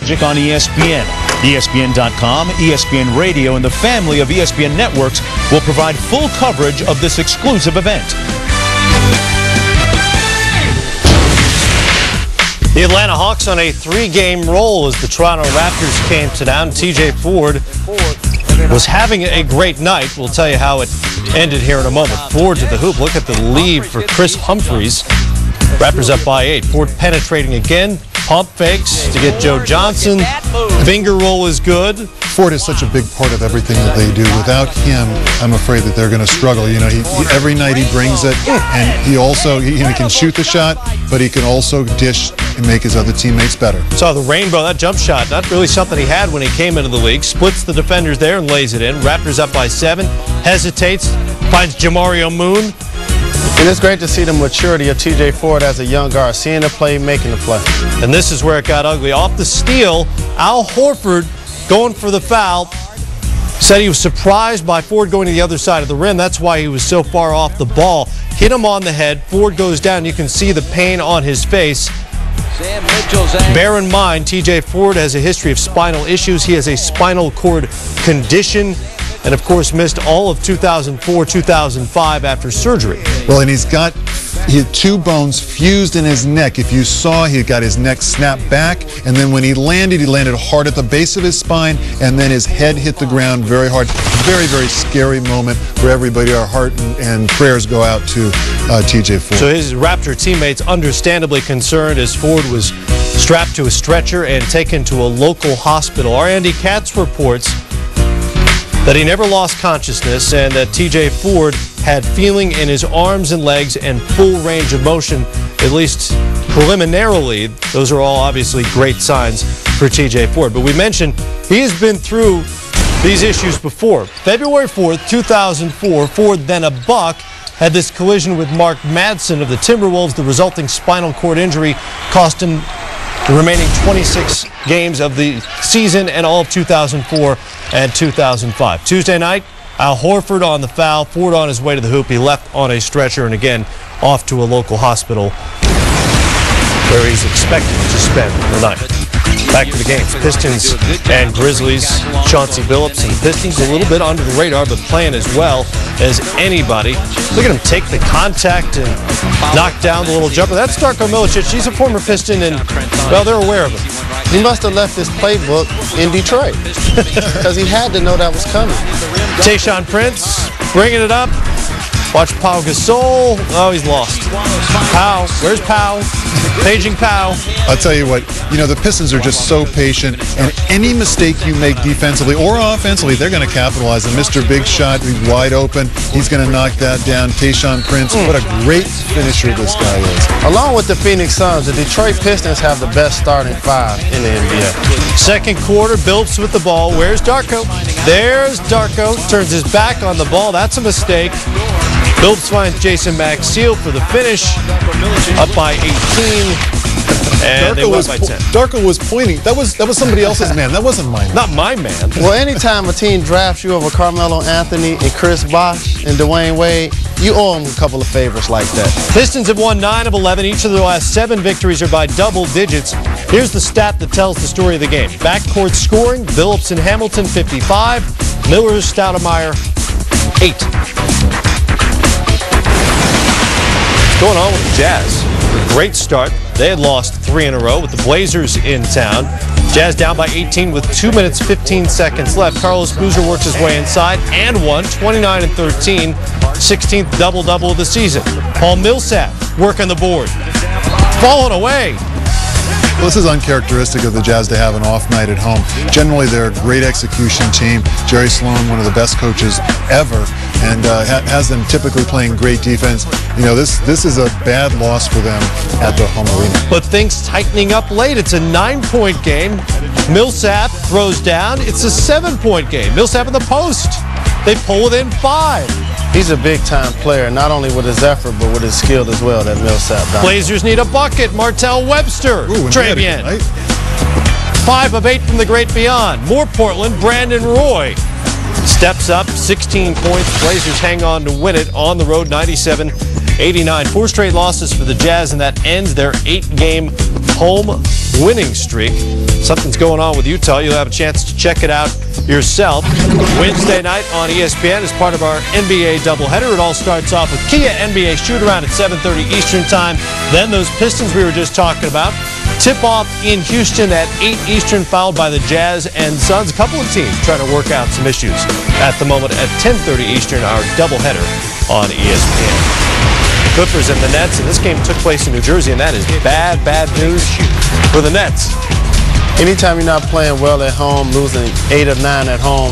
On ESPN, ESPN.com, ESPN Radio, and the family of ESPN networks will provide full coverage of this exclusive event. The Atlanta Hawks on a 3-game roll as the Toronto Raptors came to town. TJ Ford was having a great night. We'll tell you how it ended here in a moment. Ford to the hoop. Look at the lead for Chris Humphries. Raptors up by 8. Ford penetrating again. Pump fakes to get Joe Johnson. Finger roll is good. Ford is such a big part of everything that they do. Without him, I'm afraid that they're going to struggle. You know, every night he brings it, and he also he can shoot the shot, but he can also dish and make his other teammates better. Saw the rainbow, that jump shot, not really something he had when he came into the league. Splits the defenders there and lays it in. Raptors up by 7. Hesitates, finds Jamario Moon. And it's great to see the maturity of TJ Ford as a young guard, seeing the play, making the play. And this is where it got ugly. Off the steal, Al Horford going for the foul. Said he was surprised by Ford going to the other side of the rim. That's why he was so far off the ball. Hit him on the head. Ford goes down. You can see the pain on his face. Bear in mind, TJ Ford has a history of spinal issues. He has a spinal cord condition. And, of course, missed all of 2004-2005 after surgery. Well, and he had 2 bones fused in his neck. If you saw, he got his neck snapped back, and then when he landed hard at the base of his spine, and then his head hit the ground very hard. Very, very scary moment for everybody. Our heart and prayers go out to TJ Ford. So his Raptor teammates understandably concerned as Ford was strapped to a stretcher and taken to a local hospital. Our Andy Katz reports that he never lost consciousness and that TJ Ford had feeling in his arms and legs and full range of motion, at least preliminarily. Those are all obviously great signs for TJ Ford. But we mentioned he has been through these issues before. February 4th, 2004, Ford, then a Buck, had this collision with Mark Madsen of the Timberwolves. The resulting spinal cord injury cost him the remaining 26 games of the season and all of 2004 and 2005. Tuesday night, Al Horford on the foul, Ford on his way to the hoop. He left on a stretcher and again off to a local hospital where he's expected to spend the night. Back to the game. Pistons and Grizzlies. Chauncey Billups and the Pistons a little bit under the radar, but playing as well as anybody. Look at him take the contact and knock down the little jumper. That's Darko Milicic. He's a former Piston, and, well, they're aware of him. He must have left his playbook in Detroit because he had to know that was coming. Tayshaun Prince bringing it up. Watch Pau Gasol. Oh, he's lost. Pau. Where's Pau? Paging Pau. I'll tell you what, the Pistons are just so patient, and any mistake you make defensively or offensively, they're going to capitalize. And Mr. Big Shot, he's wide open. He's going to knock that down. Tayshaun Prince, what a great finisher this guy is. Along with the Phoenix Suns, the Detroit Pistons have the best starting 5 in the NBA. Second quarter, Billups with the ball. Where's Darko? There's Darko. Turns his back on the ball. That's a mistake. Billups finds Jason Maxiell for the finish. Up by 18. And they won by 10. Darko was pointing. That was somebody else's man. That wasn't mine. Not my man. Well, anytime a team drafts you over Carmelo Anthony and Chris Bosh and Dwayne Wade, you owe them a couple of favors like that. Pistons have won 9 of 11. Each of their last 7 victories are by double digits. Here's the stat that tells the story of the game. Backcourt scoring, Billups and Hamilton 55, Miller, Stoudemire 8. What's going on with the Jazz? Great start. They had lost 3 in a row with the Blazers in town. Jazz down by 18 with 2 minutes, 15 seconds left. Carlos Boozer works his way inside and won 29 and 13, 16th double-double of the season. Paul Millsap working the board. Falling away. Well, this is uncharacteristic of the Jazz to have an off night at home. Generally, they're a great execution team. Jerry Sloan, one of the best coaches ever, and has them typically playing great defense. This is a bad loss for them at the home arena. But things tightening up late. It's a 9-point game. Millsap throws down. It's a 7-point game. Millsap in the post. They pull within 5. He's a big-time player, not only with his effort, but with his skill as well, that Millsap does. Blazers need a bucket. Martell Webster. Travian. 5 of 8 from the great beyond. More Portland. Brandon Roy steps up, 16 points. Blazers hang on to win it on the road, 97-89. 4 straight losses for the Jazz, and that ends their 8-game home winning streak. something's going on with Utah. You'll have a chance to check it out yourself. Wednesday night on ESPN is part of our NBA doubleheader. It all starts off with Kia NBA shoot-around at 7:30 Eastern Time. Then those Pistons we were just talking about. Tip-off in Houston at 8 Eastern, followed by the Jazz and Suns. A couple of teams trying to work out some issues at the moment at 10:30 Eastern, our doubleheader on ESPN. Clippers and the Nets, and this game took place in New Jersey, and that is bad, bad news for the Nets. Anytime you're not playing well at home, losing 8 or 9 at home,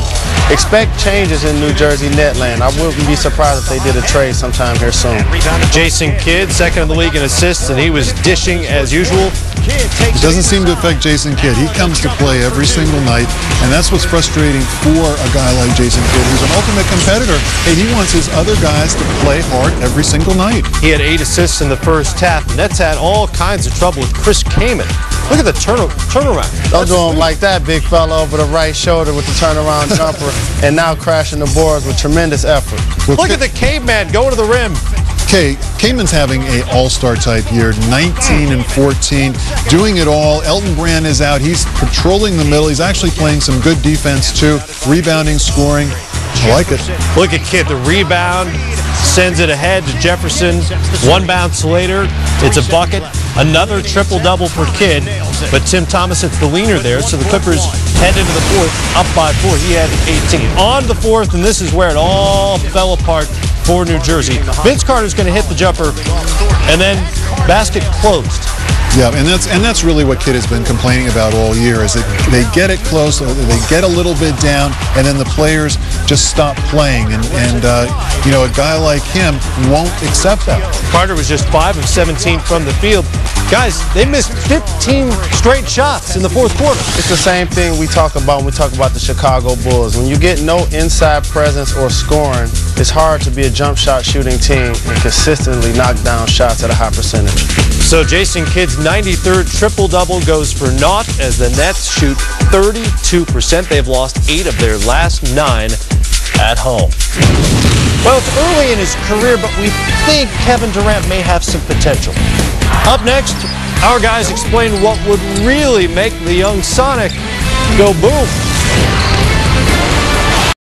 expect changes in New Jersey net land. I wouldn't be surprised if they did a trade sometime here soon. Jason Kidd, second in the league in assists, and he was dishing as usual. It doesn't seem to affect Jason Kidd. He comes to play every single night, and that's what's frustrating for a guy like Jason Kidd, who's an ultimate competitor. Hey, he wants his other guys to play hard every single night. He had 8 assists in the first half. The Nets had all kinds of trouble with Chris Kaman. Look at the turnaround. Don't do him like that, big fella over the right shoulder with the turnaround jumper, and now crashing the boards with tremendous effort. Look at the caveman going to the rim. Kaman's having an all-star type year, 19 and 14, doing it all. Elton Brand is out. He's patrolling the middle. He's actually playing some good defense, too. Rebounding, scoring. I like it. Look at Kidd. The rebound sends it ahead to Jefferson. One bounce later, it's a bucket. Another triple-double for Kidd. But Tim Thomas hits the leaner there, so the Clippers head into the fourth up by 4. He had 18. On the fourth, and this is where it all fell apart for New Jersey. Vince Carter's going to hit the jumper, and then basket closed. Yeah, and that's really what Kidd has been complaining about all year, is that they get it close, they get a little bit down, and then the players just stop playing. And you know, a guy like him won't accept that. Carter was just 5 of 17 from the field. Guys, they missed 15 straight shots in the fourth quarter. It's the same thing we talk about when we talk about the Chicago Bulls. When you get no inside presence or scoring, it's hard to be a jump shot shooting team and consistently knock down shots at a high percentage. So Jason Kidd's 93rd triple-double goes for naught as the Nets shoot 32%. They've lost 8 of their last 9 at home. Well, it's early in his career, but we think Kevin Durant may have some potential. Up next, our guys explain what would really make the young Sonic go boom.